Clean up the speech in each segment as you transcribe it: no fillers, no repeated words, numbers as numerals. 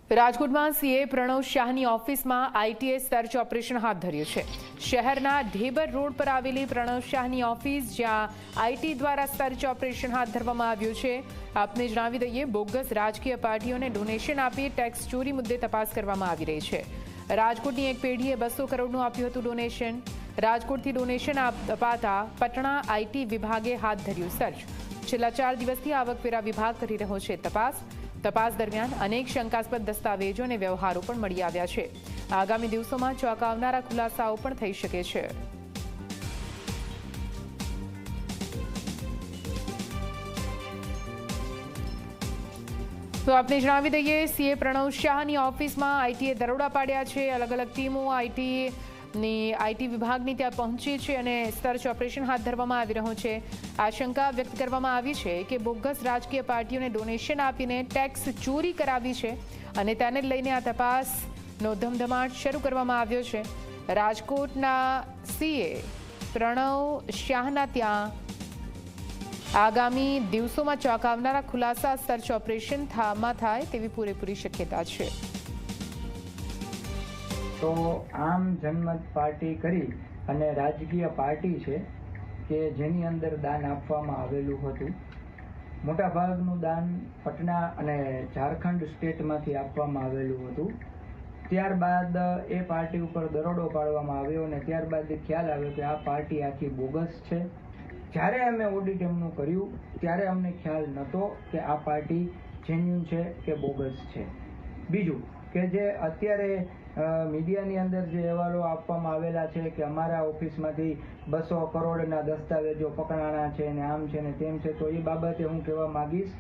રાજકોટમાં સીએ પ્રણવ શાહની ઓફિસમાં આઈટીએ સર્ચ ઓપરેશન હાથ ધર્યું છે। શહેરના ઢેબર રોડ પર આવેલી પ્રણવ શાહની ઓફિસ, જ્યાં આઈટી દ્વારા સર્ચ ઓપરેશન હાથ ધરવામાં આવ્યું છે। આપને જણાવી દઈએ, બોગસ રાજકીય પાર્ટીઓને ડોનેશન આપી ટેક્સ ચોરી મુદ્દે તપાસ કરવામાં આવી રહી છે। રાજકોટની એક પેઢીએ 200 કરોડનું આપ્યું હતું ડોનેશન। રાજકોટથી ડોનેશન અપાતા પટણા આઈટી વિભાગે હાથ ધર્યું સર્ચ। છેલ્લા 4 દિવસથી આવકવેરા વિભાગ કરી રહ્યો છે તપાસ દરમિયાન અનેક શંકાસ્પદ દસ્તાવેજો અને વ્યવહારો પણ મળી આવ્યા છે। આગામી દિવસોમાં ચોંકાવનારા ખુલાસાઓ પણ થઈ શકે છે। તો આપને જણાવી દઈએ, સીએ પ્રણવ શાહની ઓફિસમાં આઈટીએ દરોડા પાડ્યા છે। અલગ અલગ ટીમો આઈટી વિભાગની ત્યાં પહોંચી છે અને સર્ચ ઓપરેશન હાથ ધરવામાં આવી રહ્યું છે। આશંકા વ્યક્ત કરવામાં આવી છે કે બોગસ રાજકીય પાર્ટીઓને ડોનેશન આપીને ટેક્સ ચોરી કરાવી છે અને તેને લઈને આ તપાસનો ધમધમાટ શરૂ કરવામાં આવ્યો છે। રાજકોટના સીએ પ્રણવ શાહના ત્યાં આગામી દિવસોમાં ચોંકાવનારા ખુલાસા સર્ચ ઓપરેશન થાય તેવી પૂરેપૂરી શક્યતા છે। તો આમ જનમત પાર્ટી કરી અને રાજકીય પાર્ટી છે કે જેની અંદર દાન આપવામાં આવેલું હતું। મોટાભાગનું દાન પટના અને ઝારખંડ સ્ટેટમાંથી આપવામાં આવેલું હતું। ત્યારબાદ એ પાર્ટી ઉપર દરોડો પાડવામાં આવ્યો અને ત્યારબાદ ખ્યાલ આવ્યો કે આ પાર્ટી આખી બોગસ છે। જ્યારે અમે ઓડિટ એમનું કર્યું ત્યારે અમને ખ્યાલ નહોતો કે આ પાર્ટી જેન્યુન છે કે બોગસ છે। બીજું કે જે અત્યારે મીડિયાની અંદર જે અહેવાલો આપવામાં આવેલા છે કે અમારા ઓફિસમાંથી 200 કરોડના દસ્તાવેજો પકડાણા છે ને આમ છે ને તેમ છે, તો એ બાબતે હું કહેવા માંગીશ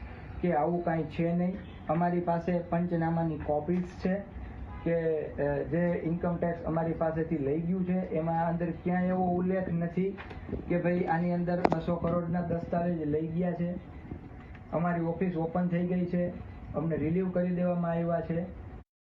કે આવું કાંઈ છે નહીં। અમારી પાસે પંચનામાની કોપીઝ છે કે જે ઇન્કમ ટેક્સ અમારી પાસેથી લઈ ગયું છે, એમાં અંદર ક્યાંય એવો ઉલ્લેખ નથી કે ભાઈ આની અંદર 200 કરોડના દસ્તાવેજ લઈ ગયા છે। અમારી ઓફિસ ઓપન થઈ ગઈ છે, અમને રિલીવ કરી દેવામાં આવ્યા છે।